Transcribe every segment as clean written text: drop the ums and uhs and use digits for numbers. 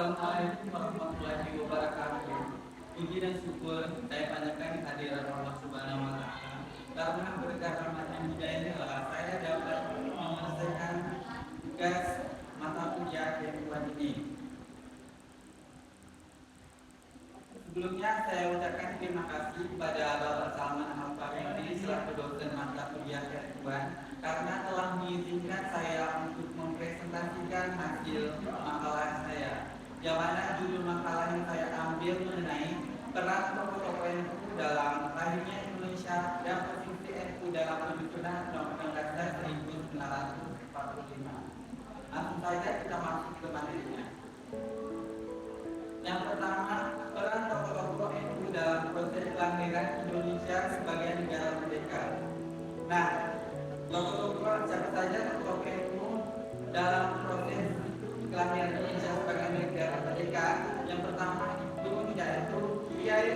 Assalamualaikum warahmatullahi wabarakatuh. Puji dan syukur saya panjatkan kehadiran Allah Subhanahu wa taala. Karena berkat rahmat dan hidayahnya saya dapat menyelesaikan tugas mata kuliah kedua ini. Sebelumnya saya ucapkan terima kasih kepada Bapak Salman Al-Faridi selaku dosen mata kuliah kedua karena telah mengizinkan saya untuk mempresentasikan hasil makalah saya. Yang mana judul makalah yang saya ambil mengenai peran tokoh-tokoh NU dalam lahirnya Indonesia dan posisi NU dalam penyusunan Undang-Undang Dasar 1945. Langsung saja kita masuk ke materinya. Yang pertama, peran tokoh-tokoh NU dalam proses kelahiran Indonesia sebagai negara merdeka. Nah, tokoh-tokoh siapa saja tokoh NU dalam proses kelahiran Indonesia sebagai negara merdeka? Yang pertama itu yaitu Kiai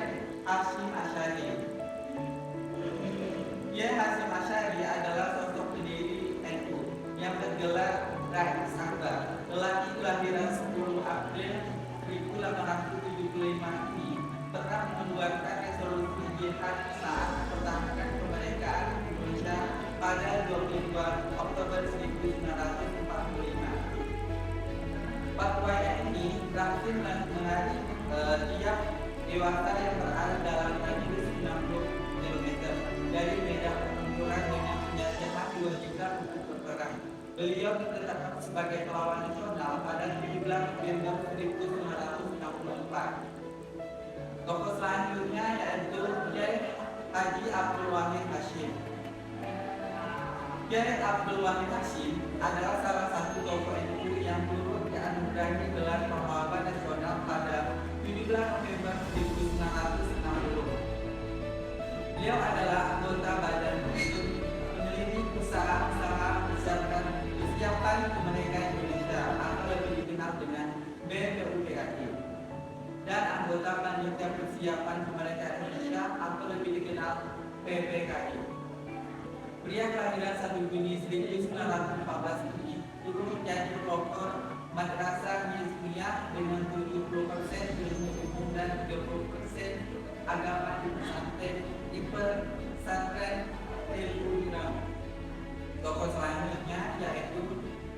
Hasyim Asy'ari. Kiai Hasyim Asy'ari adalah sosok pendiri NU yang bergelar Rais Akbar. Lelaki kelahiran 10 April 1875 ini pernah mengeluarkan resolusi jihad saat mempertahankan kemerdekaan Indonesia pada 22 Oktober 1945. Fatwanya ini berhasil menarik tiap dewasa yang berada dalam radius 60 km dari medan pertempuran dengan senjata diwajibkan untuk berperang. Beliau ditetapkan sebagai pahlawan nasional pada 17 November 1964. Tokoh selanjutnya yaitu Kiai Haji Abdul Wahid Hasyim. Kiai Abdul Wahid Hasyim adalah salah satu tokoh NU yang turut dianugerahi gelar pahlawan nasional pada 17 November 1960. Beliau adalah anggota Badan Penyelidik Usaha-usaha Persiapan Kemerdekaan Indonesia atau lebih dikenal dengan BPUPKI, dan anggota Panitia Persiapan Kemerdekaan Indonesia atau lebih dikenal PPKI. Pria kelahiran 1 Juni 1914 ini dulu menjadi pelopor madrasah Hizbiyah dengan 70% ilmu umum dan 30% agama di pesantren ilmu Islam. Tokoh selanjutnya yaitu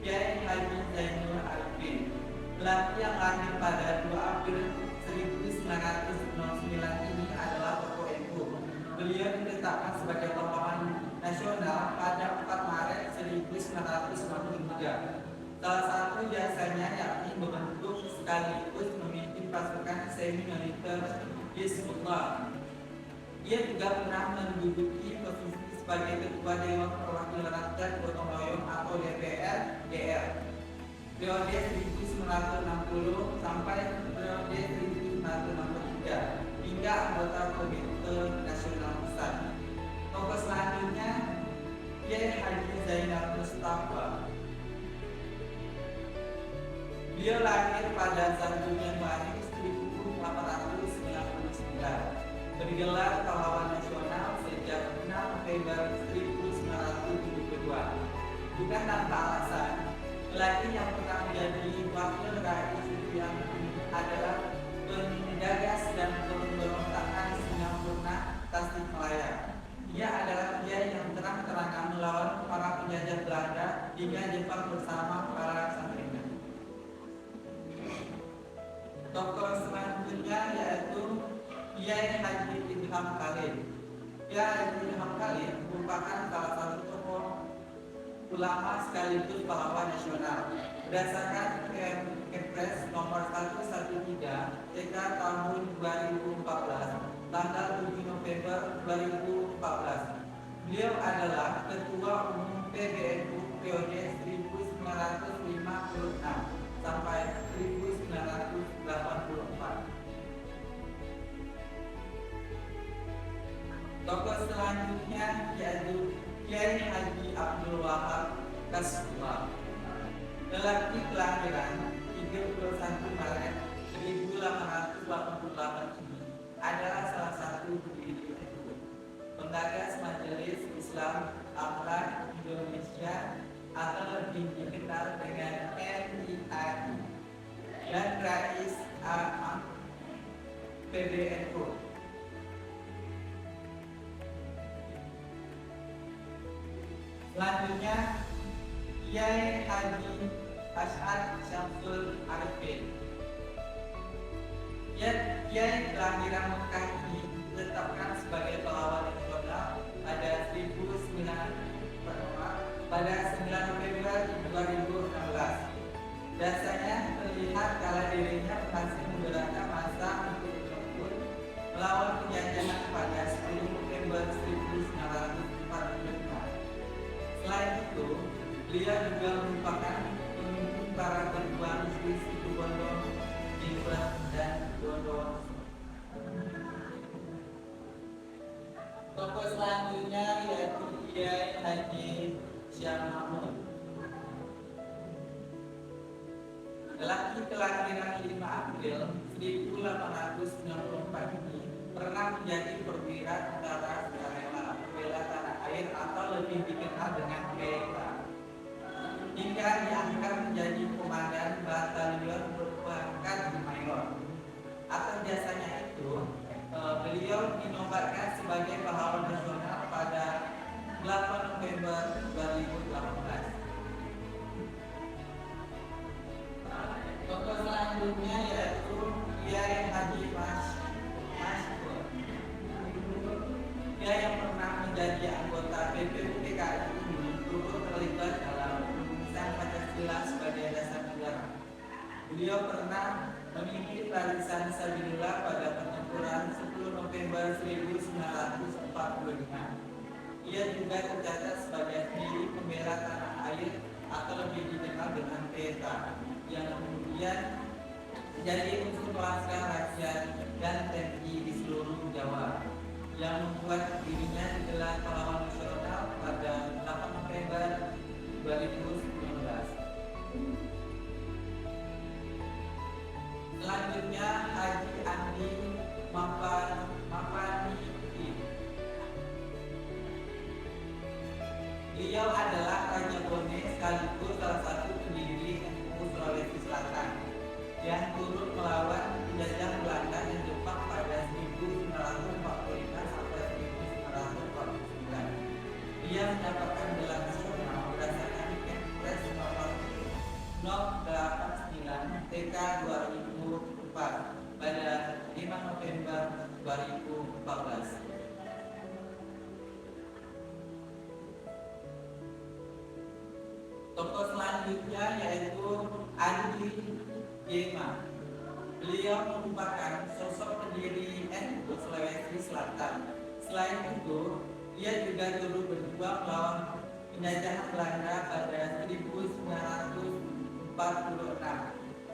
Kiai Haji Zainul Arifin. Lelaki yang lahir pada 2 April 1909 ini adalah tokoh NU. Beliau ditetapkan sebagai pahlawan nasional pada 4 Maret 1993. Salah satu jasanya yakni membentuk sekaligus memimpin pasukan semi-militer Hizbullah. Ia juga pernah menduduki posisi sebagai Ketua Dewan Perwakilan Rakyat Gotong Royong atau DPR DR periode 1960 sampai periode 1963 hingga anggota Komite Nasional Pusat. Tokoh selanjutnya Kiai Haji Zainal Mustafa. Beliau lahir pada 1 Januari 1899. Bergelar pahlawan nasional sejak 6 November 1972. Bukan tanpa alasan, lelaki yang pernah menjadi wakil rais yang adalah penggagas dan pemberontakan Singapura Tasikmalaya. Ia adalah dia yang terang-terangan melawan para penjajah Belanda hingga Jepang bersama para santrinya. Tokoh selanjutnya yaitu Kiai Haji Ilham Khalil. Kiai Haji Ilham Khalil merupakan salah satu tokoh ulama sekaligus pahlawan nasional. Berdasarkan Kepres nomor 113 TK tahun 2014 tanggal 7 November 2014. Beliau adalah Ketua Umum PBNU periode 1956 sampai 1984. Tokoh selanjutnya yaitu Kiai Haji Abdul Wahab Kasbullah. Lelaki kelahiran 31 Maret 1888 ini adalah salah satu pendiri NU, penggagas Majelis Islam Akhlak Indonesia atau lebih dikenal dengan MIAI. dan Rais PBNU. Selanjutnya Kiai Haji Hasan Syamsul Arifin. Kiai kelahiran Mekah ini ditetapkan sebagai pahlawan nasional pada 9 November 2016. Dasarnya terlihat kala dirinya berhasil menggerakkan massa untuk bertempur melawan penjajahan pada 10 November 1945. Selain itu, beliau juga merupakan pemimpin para pejuang di situ Bondo, Jember, dan Bondowoso. Tokoh selanjutnya yaitu Kiai Haji Syah Mahmud. Lelaki kelahiran 5 April 1894 ini pernah menjadi perwira tentara sukarela pembela tanah air atau lebih dikenal dengan PK, hingga diangkat menjadi komandan batalion berpangkat mayor. Atas jasanya itu, beliau dinobatkan sebagai pahlawan nasional pada 8 November 2018. Tokoh selanjutnya yaitu Kiai Haji Maskur. Dia yang pernah menjadi anggota BPU PKI ini turut terlibat dalam penulisan Pancasila sebagai dasar negara. Beliau pernah memimpin barisan Sabilillah pada pertempuran 10 November 1945. Ia juga tercatat sebagai pendiri pembela tanah air atau lebih dikenal dengan PETA, yang kemudian menjadi unsur laskar rakyat dan TNI di seluruh Jawa, yang membuat dirinya digelar pahlawan nasional pada 8 November 2019. Selanjutnya Haji Andi Mapani. Beliau adalah Raja Bone sekaligus salah satu pendiri NU Sulawesi Selatan yang turut melawan penjajah Belanda dan Jepang pada 1945 sampai 1949. Dia mendapatkan gelar nasional berdasarkan Kepres nomor 089 TK 2004 pada 5 November 2014. Tokoh selanjutnya yaitu Andi Gema. Beliau merupakan sosok pendiri NU Sulawesi Selatan. Selain itu, dia juga turut berjuang melawan penjajahan Belanda pada 1946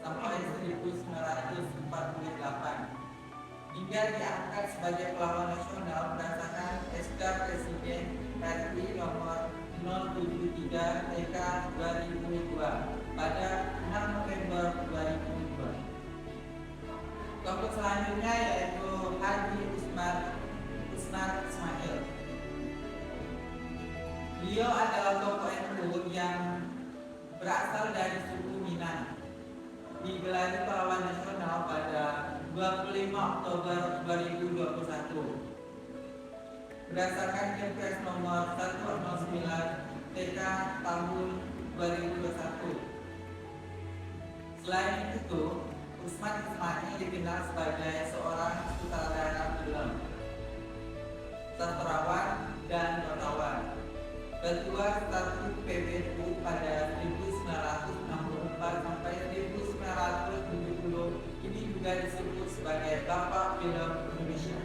sampai 1948, hingga diangkat sebagai pahlawan nasional berdasarkan SK Presiden RI nomor 073 TK 2002 pada 6 November 2002. Tokoh selanjutnya yaitu Haji Usman Ismail. Beliau adalah tokoh NU yang berasal dari suku Minang. Digelari pahlawan nasional pada 25 Oktober 2021 berdasarkan Kepres nomor 109 TK tahun 2021. Selain itu, Usman Ismail dikenal sebagai seorang sutradara film, sastrawan, dan wartawan. Ketua Statut PBNU pada 1964 sampai 1970 ini juga disebut sebagai Bapak Film Indonesia.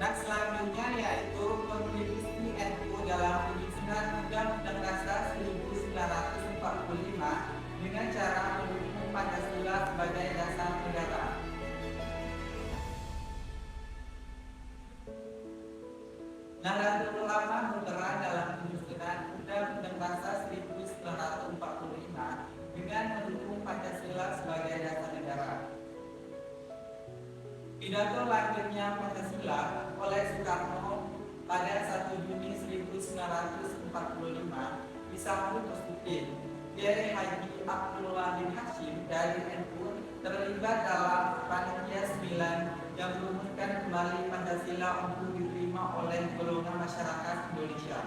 Dan selanjutnya yaitu kontribusi NU dalam penyusunan Undang-Undang Dasar 1945 dengan cara mendukung Pancasila sebagai dasar negara. Nahdlatul Ulama berperan dalam penyusunan Undang-Undang Dasar 1945 dengan mendukung Pancasila sebagai dasar negara. Pidato lahirnya Pancasila oleh Soekarno pada 1 Juni 1945 1945 disambut positif. Kiai Haji Abdul Wahid Hashim dari NU terlibat dalam panitia 9 yang merumuskan kembali Pancasila untuk diterima oleh golongan masyarakat Indonesia.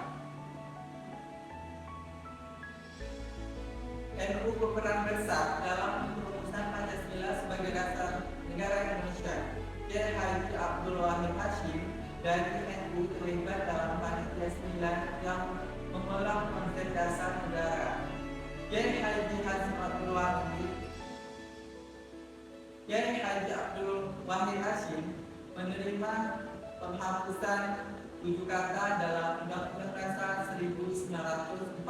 NU berperan besar dalam perumusan Pancasila sebagai dasar negara Indonesia. Kiai Haji Abdul Wahid Hashim dari NU terlibat dalam panitia 9 yang mengulang konsep dasar negara. Kiai Haji Abdul Wahid Hashim menerima penghapusan 7 kata dalam Undang-Undang Dasar 1945.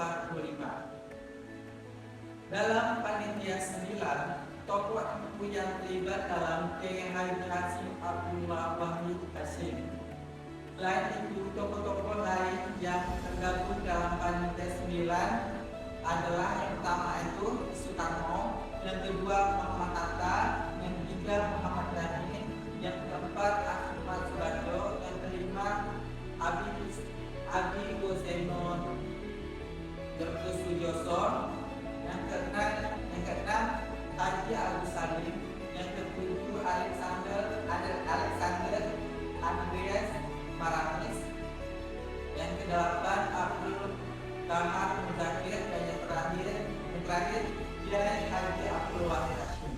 Dalam panitia 9, tokoh NU yang terlibat dalam Kiai Haji Abdul Wahid Hashim. Selain itu, tokoh-tokoh lain yang tergabung dalam panitia 9 adalah yang pertama itu Soekarno, yang kedua Muhammad Hatta, yang ketiga Muhammad Nadim, yang keempat Ahmad Subarjo, yang kelima Abi Hussein Dr. Sujoso, yang keenam Haji Agus Salim, yang ketujuh Alexander Andreas Maramis, yang kedelapan Abdul Kahar Muzakir, dan yang terakhir Kiai Haji Abdul Wahid Hashim.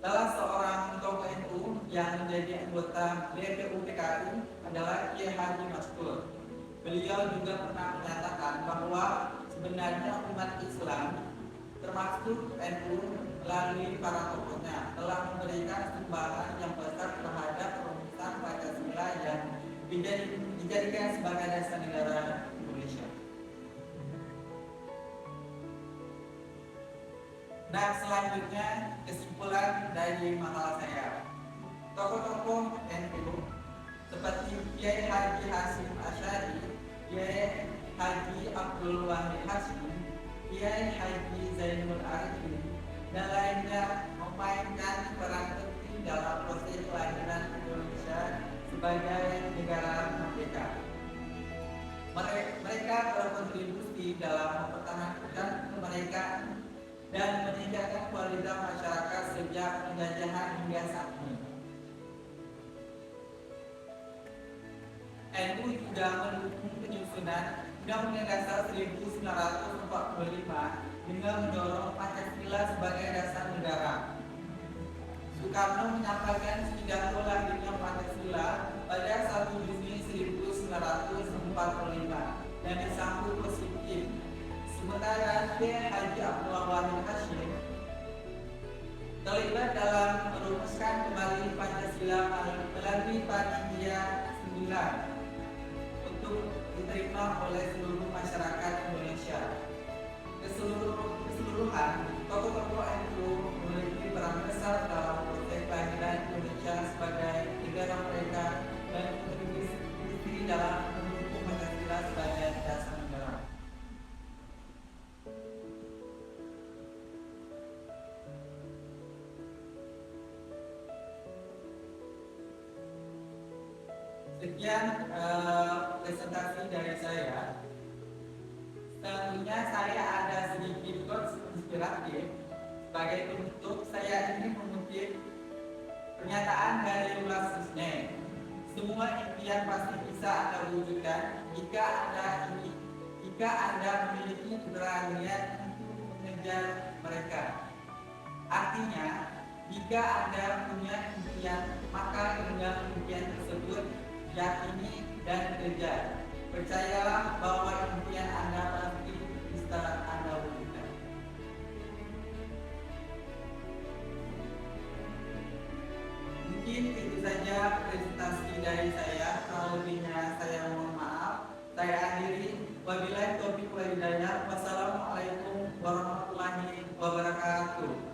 Salah seorang tokoh NU yang menjadi anggota DPU PKI adalah Kiai Haji Maskur. Beliau juga pernah menyatakan bahwa sebenarnya umat Islam termasuk NU melalui para tokohnya telah memberikan sumbangan yang besar terhadap perumusan Pancasila yang dijadikan sebagai dasar negara Indonesia. Nah, selanjutnya kesimpulan dari makalah saya. Tokoh-tokoh NU seperti Kiai Haji Hasyim Asy'ari, Kiai Haji Abdul Wahid Hashim, Kiai Haji Zainul Arifin, dan lainnya memainkan peran penting dalam proses kelahiran Indonesia sebagai negara merdeka. Mereka berkontribusi dalam mempertahankan kemerdekaan dan meningkatkan kualitas masyarakat sejak penjajahan hingga saat ini. NU juga mendukung penyusunan Undang-Undang Dasar 1945 dengan mendorong Pancasila sebagai dasar negara. Soekarno menyampaikan pidato lahirnya Pancasila pada 1 Juni 1945 dan disambut positif. Sementara Kiai Haji Abdul Wahid Hashim terlibat dalam merumuskan kembali Pancasila melalui panitia 9 untuk diterima oleh seluruh masyarakat Indonesia. Keseluruhan tokoh-tokoh NU memiliki peran besar dalam proses kelahiran Indonesia sebagai negara merdeka dan kontribusi dalam mendukung Pancasila sebagai dasar negara. Sekian presentasi dari saya. Tentunya saya ada sedikit quotes inspiratif. Sebagai penutup, saya ingin mengutip pernyataan dari Rudolf Steiner. Semua impian pasti bisa Anda wujudkan jika Anda memiliki keberanian untuk mengejar mereka. Artinya, jika Anda punya impian, maka genggam impian tersebut, yakini dan kejar. Percayalah bahwa impian Anda pasti bisa Anda wujudkan. Mungkin itu saja presentasi dari saya. Kalau lebihnya saya mohon maaf. Saya akhiri. Wabillahi taufiq wal hidayah. Wassalamualaikum warahmatullahi wabarakatuh.